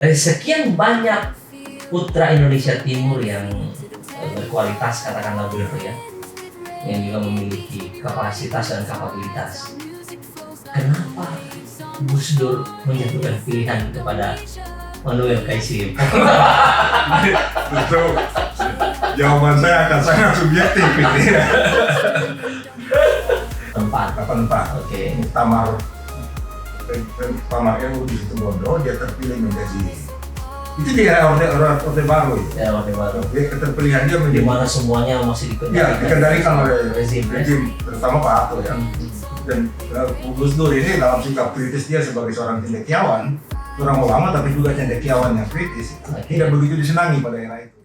Dari sekian banyak putra Indonesia Timur yang berkualitas, katakanlah begitu ya, yang juga memiliki kapasitas dan kapabilitas, kenapa Gus Dur menjatuhkan pilihan kepada Manuel Kaisir? Itu jawaban saya akan sangat subjektif ini. Tempat. Oke. Muktamar MU di situ Bondo, dia terpilih menjadi itu di era Orde Baru. Ya, Orde Baru. Dia keterpilihan dia Di menjadi mana semuanya masih dikendalikan oleh rezim, terutama Pak Harto ya. Dan Gus Dur ini dalam sikap kritis dia sebagai seorang cendekiawan, seorang ulama tapi juga cendekiawan yang kritis, tidak begitu disenangi pada era itu.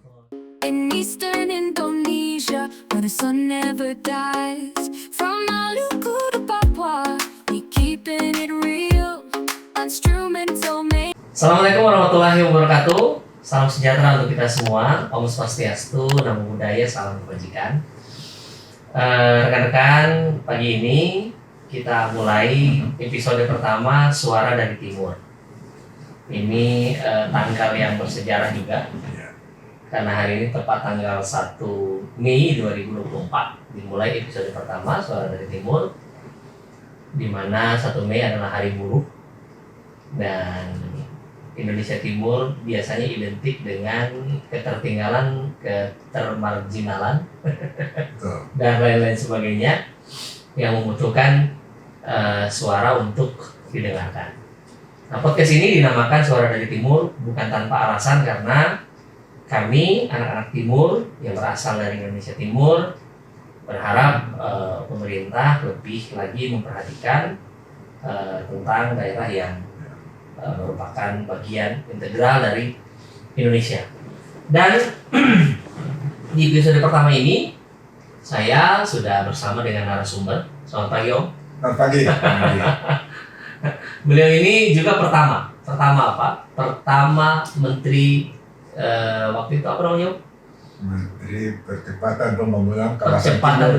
In Eastern Indonesia, where the sun never dies, from Maluku to Papua, we keeping it real, instrumental made. Assalamualaikum warahmatullahi wabarakatuh. Salam sejahtera untuk kita semua. Om Swastiastu, Namo Buddhaya, salam kebajikan. Rekan-rekan, pagi ini kita mulai episode pertama Suara dari Timur. Ini tanggal yang bersejarah juga, karena hari ini tepat tanggal 1 Mei 2024 dimulai episode pertama Suara dari Timur, di mana 1 Mei adalah hari buruh, dan Indonesia Timur biasanya identik dengan ketertinggalan, ketermarginalan dan lain-lain sebagainya yang membutuhkan suara untuk didengarkan. Nah, podcast ini dinamakan Suara dari Timur bukan tanpa alasan, karena kami anak-anak Timur yang berasal dari Indonesia Timur berharap pemerintah lebih lagi memperhatikan tentang daerah yang merupakan bagian integral dari Indonesia. Dan di episode pertama ini saya sudah bersama dengan narasumber. Selamat pagi, Om. Selamat pagi. Beliau ini juga pertama apa? Pertama Menteri waktu itu apa namanya? Menteri Percepatan Pembangunan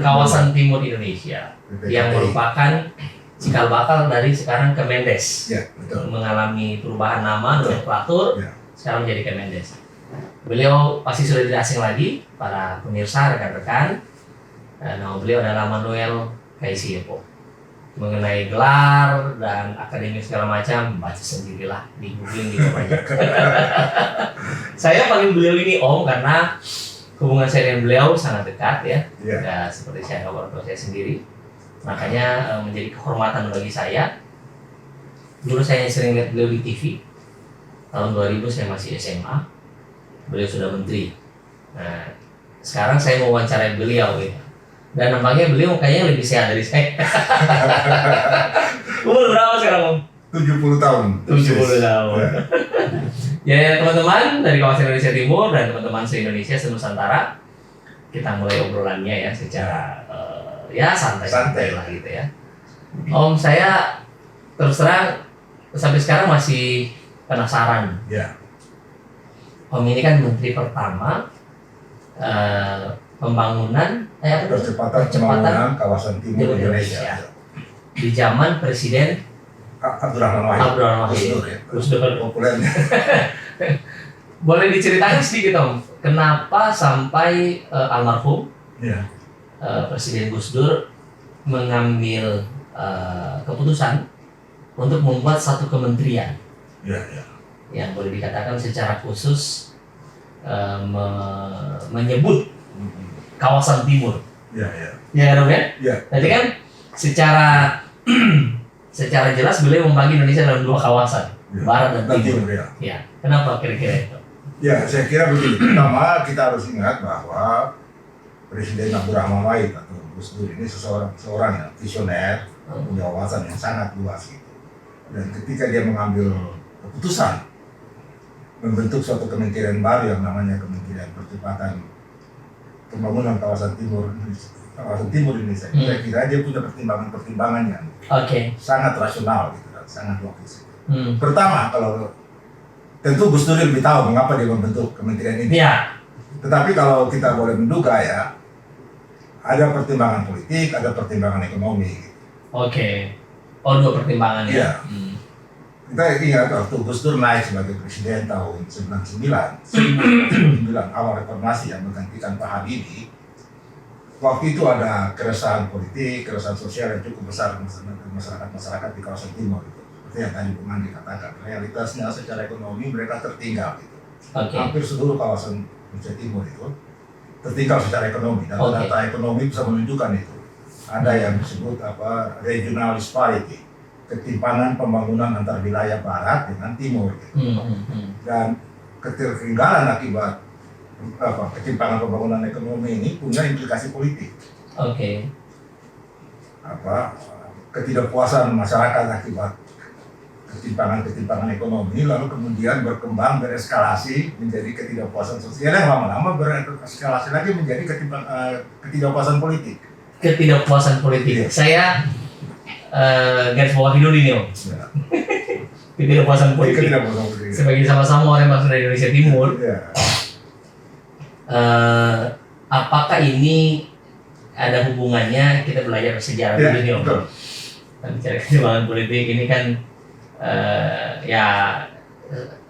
Kawasan Timur Indonesia, yang merupakan cikal bakal dari sekarang Kemendes. Ya, betul. Mengalami perubahan nama, nomenklatur, sekarang menjadi Kemendes. Beliau pasti sudah tidak asing lagi para pemirsa, rekan-rekan. Nama beliau adalah Manuel Kaisir. Mengenai gelar dan akademik segala macam, baca sendirilah, di googling juga banyak. Saya panggil beliau ini Om karena hubungan saya dengan beliau sangat dekat ya. Ya, seperti saya orang tua saya sendiri. Makanya menjadi kehormatan bagi saya. Dulu saya sering lihat beliau di TV. Tahun 2000 saya masih SMA. Beliau sudah menteri. Nah, sekarang saya mau wawancarai beliau gitu. Dan nampaknya beliau kayaknya lebih sehat dari saya. Umur berapa sekarang, Om? 70 tahun. 70 tahun. Ya, teman-teman dari kawasan Indonesia Timur dan teman-teman se-Indonesia, se-Nusantara, kita mulai obrolannya ya secara ya santai lah gitu ya. Om, saya terus terang sampai sekarang masih penasaran. Ya. Om ini kan menteri pertama Percepatan Pembangunan Kawasan Timur Indonesia. Di zaman Presiden Abdurrahman Wahid. Gus Dur. Populernya. Boleh diceritakan sedikit Om, kenapa sampai almarhum Presiden Gus Dur mengambil keputusan untuk membuat satu kementerian yang boleh dikatakan secara khusus menyebut kawasan timur. Ya Om ya? Tadi kan secara jelas beliau membagi Indonesia dalam dua kawasan, barat dan timur. Ya. Kenapa kira-kira itu? Ya, saya kira begini. Pertama, kita harus ingat bahwa Presiden Abdurrahman Wahid atau Gus Dur ini seorang yang visioner, punya wawasan yang sangat luas gitu. Dan ketika dia mengambil keputusan membentuk suatu kementerian baru yang namanya Kementerian Percepatan Pembangunan Kawasan Timur Indonesia, saya kira dia punya pertimbangan yang sangat rasional gitu, dan sangat logis. Pertama, kalau tentu Gus Dur lebih tahu mengapa dia membentuk kementerian ini. Ya. Tetapi kalau kita boleh menduga ya, ada pertimbangan politik, ada pertimbangan ekonomi. Gitu. Dua pertimbangan ya. Kita ingat waktu Gus Dur naik sebagai presiden tahun 1999 awal reformasi yang menggantikan Pak Habibie. Waktu itu ada keresahan politik, keresahan sosial yang cukup besar masyarakat di kawasan timur itu. Seperti yang tadi Bung Andi katakan, realitasnya secara ekonomi mereka tertinggal gitu. Hampir seluruh kawasan Indonesia Timur itu tertinggal secara ekonomi. Dan data ekonomi bisa menunjukkan itu. Ada yang disebut regional disparity, ketimpangan pembangunan antar wilayah barat dengan timur gitu. Dan ketertinggalan akibat ketimpangan pembangunan ekonomi ini punya implikasi politik. Ketidakpuasan masyarakat akibat ketimpangan ekonomi lalu kemudian berkembang bereskalasi menjadi ketidakpuasan sosial yang lama-lama bereskalasi lagi menjadi ketidakpuasan politik. Ketidakpuasan politik. Yeah. Saya garis bawahi dulu ini, Om. Yeah. Ketidakpuasan politik. Sebagai sama-sama orang bangsa dari Indonesia Timur. Yeah. Apakah ini ada hubungannya, kita belajar sejarah dulu nih, Om. Bicara ketimpangan politik ini kan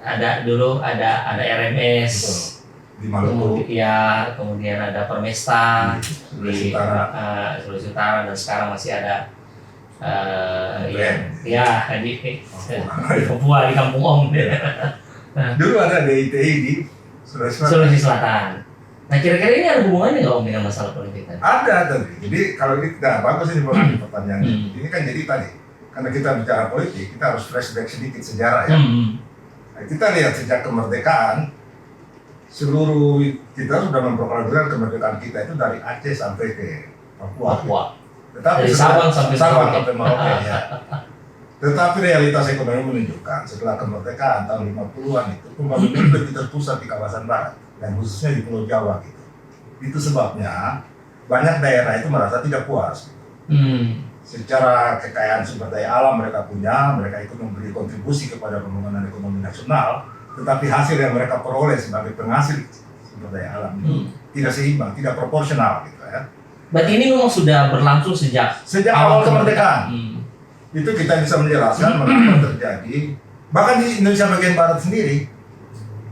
ada RMS di Maluku, kemudian ada Permesta di Sulawesi Utara, dan sekarang masih ada di Papua, di Kampung Om. Dulu ada DITI di Sulawesi Selatan. Nah, kira-kira ini ada hubungannya nggak, Om, dengan masalah politik tadi? Ada tadi. Jadi kalau ini bagus ini pertanyaan. Ini kan jadi tadi, karena kita bicara politik, kita harus flashback sedikit sejarah ya. Nah, kita lihat sejak kemerdekaan, seluruh kita sudah memproklamasikan kemerdekaan kita itu dari Aceh sampai ke Papua. Tetapi dari Sabang sampai Merauke ya. Tetapi realitas ekonomi menunjukkan setelah kemerdekaan tahun 50-an itu pembangunan lebih terpusat di kawasan barat dan khususnya di Pulau Jawa gitu. Itu sebabnya banyak daerah itu merasa tidak puas. Secara kekayaan sumber daya alam mereka punya, mereka ikut memberi kontribusi kepada pembangunan ekonomi nasional, tetapi hasil yang mereka peroleh sebagai penghasil sumber daya alam itu tidak seimbang, tidak proporsional gitu ya. Berarti ini memang sudah berlangsung sejak awal kemerdekaan. Itu kita bisa menjelaskan mengapa terjadi, bahkan di Indonesia bagian barat sendiri,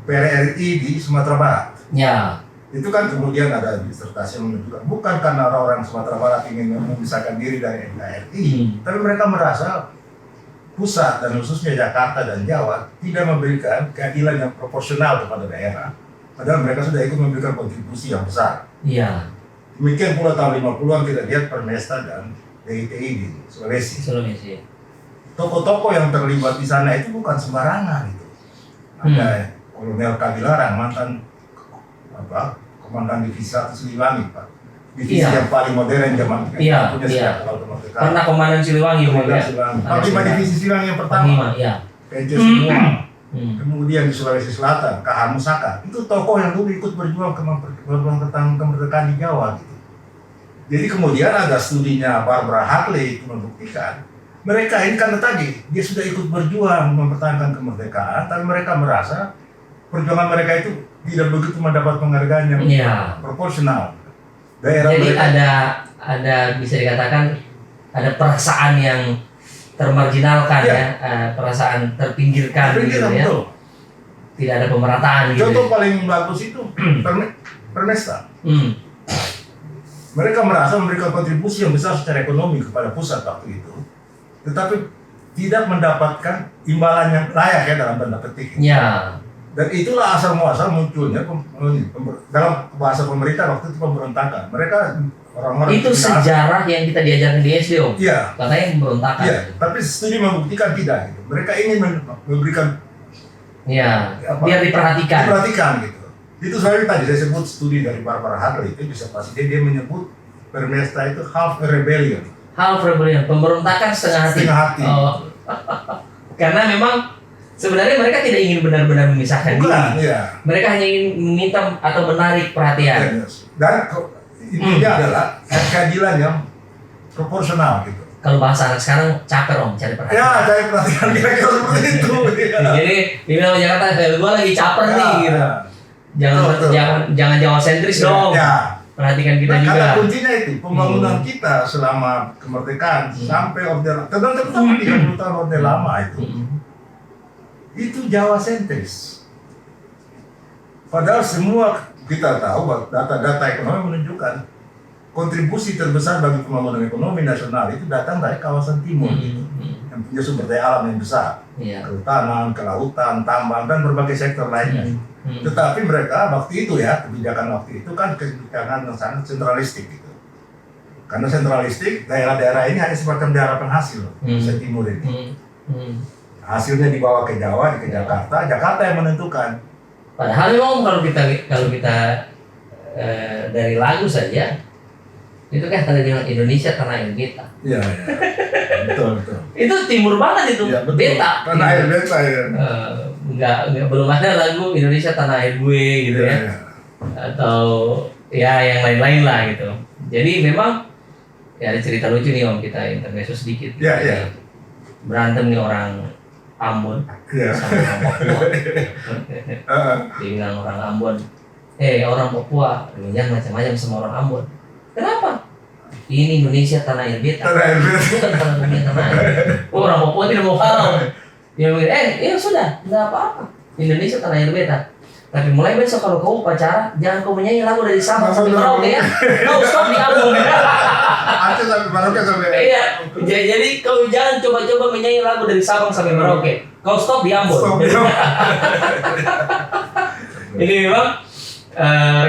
PRRI di Sumatera Barat. Ya. Itu kan kemudian ada disertasi yang menunjukkan bukan karena orang Sumatera Barat ingin memisahkan diri dari NKRI, tapi mereka merasa pusat dan khususnya Jakarta dan Jawa tidak memberikan keadilan yang proporsional kepada daerah. Padahal mereka sudah ikut memberikan kontribusi yang besar. Iya. Demikian pula tahun 50-an kita lihat Permesta dan DITI di Sulawesi. Tokoh-tokoh yang terlibat di sana itu bukan sembarangan itu. Ada Kolonel Kabilarang, mantan komandan divisi 1 Siliwangi, Pak. Divisi yang paling modern zaman punya sejak awal kemerdekaan. Pernah komandan Siliwangi, Panglima divisi Siliwangi yang pertama. PJ semua. Kemudian di Sulawesi Selatan, KH Musaka. Itu tokoh yang dulu ikut berjuang tentang kemerdekaan di Jawa gitu. Jadi kemudian ada studinya Barbara Hartley itu membuktikan mereka ini karena tadi dia sudah ikut berjuang mempertahankan kemerdekaan, tapi mereka merasa perjuangan mereka itu tidak begitu mendapat penghargaan yang proporsional. Jadi ada bisa dikatakan ada perasaan yang termarginalkan perasaan terpinggirkan gitu ya. Betul. Tidak ada pemerataan gitu. Contoh paling bagus itu Permesta. Mereka merasa memberikan kontribusi yang besar secara ekonomi kepada pusat waktu itu, tetapi tidak mendapatkan imbalan yang layak ya dalam tanda petik. Ya. Dan itulah asal muasal munculnya dalam bahasa pemerintah waktu itu pemberontakan. Mereka orang-orang itu sejarah yang kita diajarkan di SD, Om. Iya. Katanya pemberontakan. Iya. Tapi studi membuktikan tidak gitu. Mereka ingin memberikan. Biar diperhatikan. Diperhatikan gitu. Itu saya tadi saya sebut studi dari Barbara Hartley itu bisa pasti dia menyebut Permesta itu half a rebellion. Half rebellion, pemberontakan setengah hati. Oh. Karena memang sebenarnya mereka tidak ingin benar-benar memisahkan diri. Iya. Mereka hanya ingin meminta atau menarik perhatian. Dan intinya adalah keadilan yang proporsional gitu. Kalau bahasa anak sekarang caper, Om, cari perhatian. Ya, cari perhatian kira-kira seperti itu. Jadi bilang Jakarta, gue lagi caper nih gitu. Jangan Jawa sentris dong. Ya. Perhatikan kita juga. Karena kuncinya itu pembangunan kita selama kemerdekaan sampai Orde Lama, terutama 30 tahun Orde Lama itu itu Jawa sentris. Padahal semua kita tahu bahwa data-data ekonomi menunjukkan kontribusi terbesar bagi pembangunan ekonomi nasional itu datang dari kawasan timur gitu, yang punya sumber daya alam yang besar, kehutanan, kelautan, tambang dan berbagai sektor lainnya. Tetapi mereka waktu itu ya, kebijakan waktu itu kan kebijakan yang sangat sentralistik gitu. Karena sentralistik, daerah-daerah ini hanya semacam daerah penghasil Indonesia Timur ini. Hasilnya dibawa ke Jawa, ke Jakarta, Jakarta yang menentukan. Padahal memang kalau kita dari lagu saja itu kan ada bilang Indonesia tanah air beta. Iya, betul. Itu timur banget itu, ya, beta. Tanah air beta ya. Enggak belum ada lagu Indonesia tanah air gue gitu ya. Atau ya yang lain-lain lah gitu. Jadi memang ya ada cerita lucu nih Om, kita intermezzo sedikit. Iya. Berantem nih orang Ambon sama orang Papua. Dia bilang orang Ambon, orang Papua jangan macam-macam sama orang Ambon. Kenapa? Ini Indonesia tanah air beta. Bukan tanah air. Orang Papua tidak mau tahu. Dia bilang, ya sudah, nggak apa-apa. Indonesia tanah air beta. Tapi mulai besok kalau kau upacara, jangan kau menyanyi lagu dari Sabang sampai Merauke ya. No stop di Ambon. Aceh sampai Merauke sampai. Iya. Jadi kau jangan coba-coba menyanyi lagu dari Sabang sampai Merauke. Kau stop di Ambon. Ini memang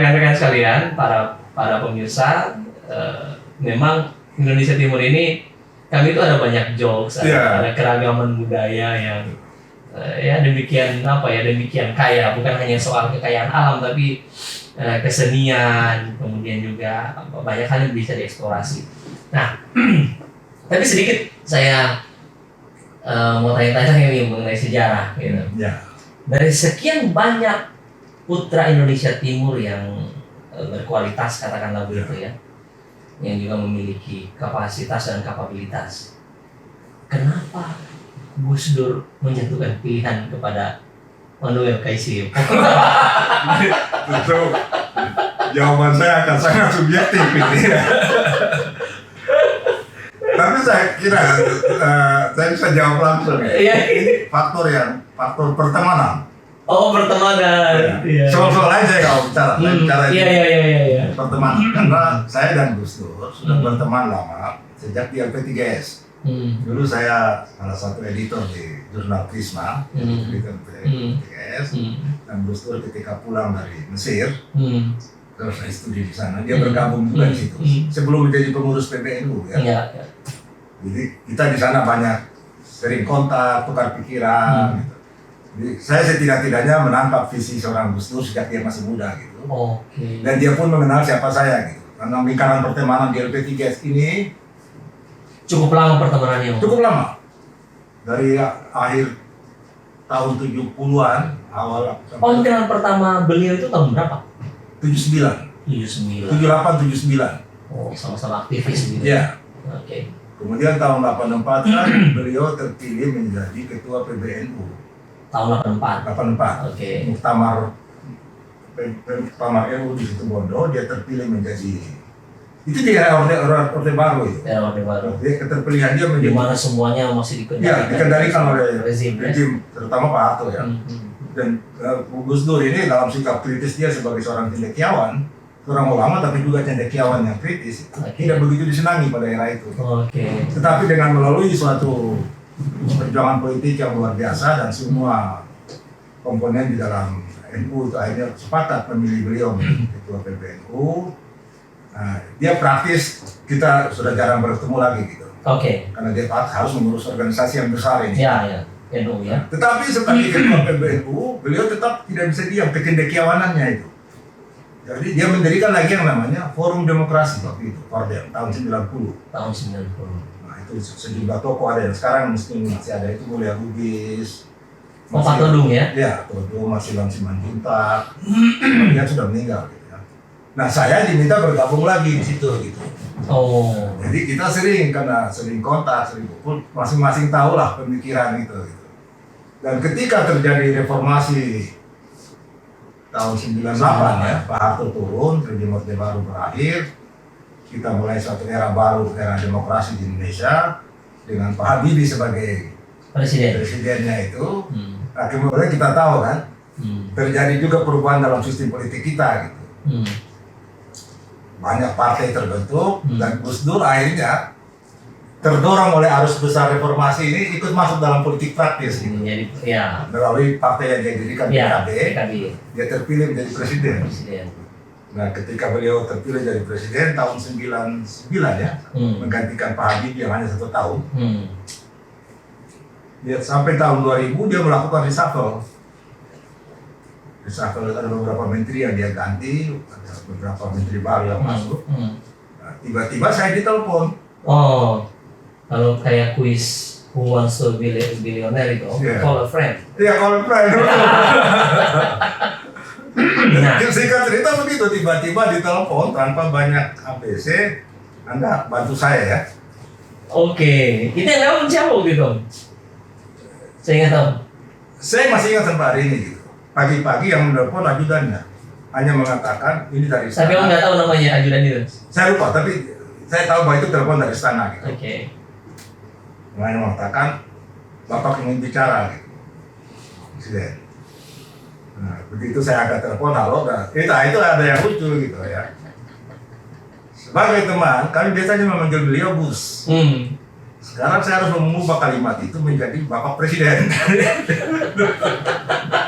rekan-rekan sekalian, para pemirsa, memang Indonesia Timur ini kami itu ada banyak jokes, ada keragaman budaya yang demikian kaya, bukan hanya soal kekayaan alam tapi kesenian, kemudian juga banyak hal yang bisa dieksplorasi. Nah, tapi sedikit saya mau tanya-tanya ini mengenai sejarah gitu. Dari sekian banyak putra Indonesia Timur yang berkualitas, katakanlah begitu ya, yang juga memiliki kapasitas dan kapabilitas, kenapa Gus Dur menjatuhkan pilihan kepada Manuel Kaisiepo? Itu jawaban saya akan sangat subjektif ini. Tapi saya kira saya bisa jawab langsung ya. Ini faktor pertemanan. Oh, pertemanan. Iya. Soal-soal lain saya nggak bicara. Saya bicara Iya. pertemanan. Karena saya dan Gus Dur sudah berteman lama sejak di LP3S. Dulu saya salah satu editor di jurnal Prisma, editor LP3S. Dan Gus Dur ketika pulang dari Mesir, terus saya studi di sana, dia bergabung juga di situ. Sebelum menjadi pengurus PBNU ya. Jadi kita di sana banyak sering kontak, tukar pikiran. Gitu. Jadi saya setidak-tidaknya menangkap visi seorang Gus Dur sejak dia masih muda gitu. Dan dia pun mengenal siapa saya gitu. Karena lingkaran pertemanan di LP3S ini cukup lama pertemanannya. Cukup lama. Dari akhir tahun 70-an awal. Lingkaran pertama beliau itu tahun berapa? 78, 79. Oh, sama-sama aktivis gitu. Iya. Oke. Kemudian tahun 84 kan beliau terpilih menjadi ketua PBNU. Tahun 84. Oke. Muktamar NU di Situbondo, dia terpilih menjadi, itu di era Orde Baru itu. Era Orde Baru. Dia keterpilihan dia menjadi, di mana semuanya masih dikendalikan oleh rezim, terutama Pak Harto ya. Dan Gus Dur ini dalam sikap kritis dia sebagai seorang cendekiawan, seorang ulama tapi juga cendekiawan yang kritis, tidak begitu disenangi pada era itu. Tetapi dengan melalui suatu perjuangan politik yang luar biasa dan semua komponen di dalam NU itu akhirnya sepakat memilih beliau menjadi ketua PBNU. Nah, dia praktis, kita sudah jarang bertemu lagi gitu. Karena dia harus mengurus organisasi yang besar ini. NU ya. Tetapi sebagai ketua PBNU, beliau tetap tidak bisa diam kecendekiawanannya itu. Jadi dia mendirikan lagi yang namanya Forum Demokrasi waktu itu, Fordem, tahun 90. Tahun 90. Nah itu sejumlah tokoh ada yang sekarang mungkin masih ada, itu Mulia Lubis. Pak Todung ya? Ya, Todung, masih Bang Simanjuntak. Dia sudah meninggal gitu ya. Nah saya diminta bergabung lagi di situ gitu. Jadi kita karena sering kontak, sering kumpul, masing-masing tahu lah pemikiran gitu. Dan ketika terjadi reformasi tahun 98 ya, Pak Harto turun, rezim Orde Baru berakhir, kita mulai suatu era baru, era demokrasi di Indonesia dengan Pak Habibie sebagai presidennya itu. Nah, kemudian kita tahu kan, terjadi juga perubahan dalam sistem politik kita gitu. Banyak partai terbentuk dan Gus Dur akhirnya terdorong oleh arus besar reformasi ini ikut masuk dalam politik praktis gitu. Jadi ya. Melalui partai yang dia dirikan Ya, PKB, dia terpilih menjadi presiden. Nah, ketika beliau terpilih jadi presiden tahun 99 ya, menggantikan Pak Habibie yang hanya 1 tahun. Dia sampai tahun 2000 dia melakukan reshuffle. Reshuffle ada beberapa menteri yang dia ganti, ada beberapa menteri baru yang masuk. Nah, tiba-tiba saya ditelepon. Oh, kalau kayak kuis Who Wants to Be a Billionaire itu, call a friend. Iya, call a friend. Nah, Singkat cerita begitu, tiba-tiba ditelepon tanpa banyak ABC, Anda bantu saya ya. Oke, itu yang lewat siapa gitu? Saya nggak tahu. Saya masih ingat sampai hari ini gitu. Pagi-pagi yang menelpon ajudannya hanya mengatakan ini dari istana. Tapi orang nggak tahu namanya ajudan itu. Saya lupa, tapi saya tahu bahwa itu telepon dari istana gitu. Oke. Hanya mengatakan Bapak ingin bicara gitu, Presiden. Nah, begitu saya angkat telepon, halo, nah, itu ada yang lucu gitu ya. Sebagai teman, kami biasanya memanggil beliau Gus. Sekarang saya harus mengubah kalimat itu menjadi Bapak Presiden.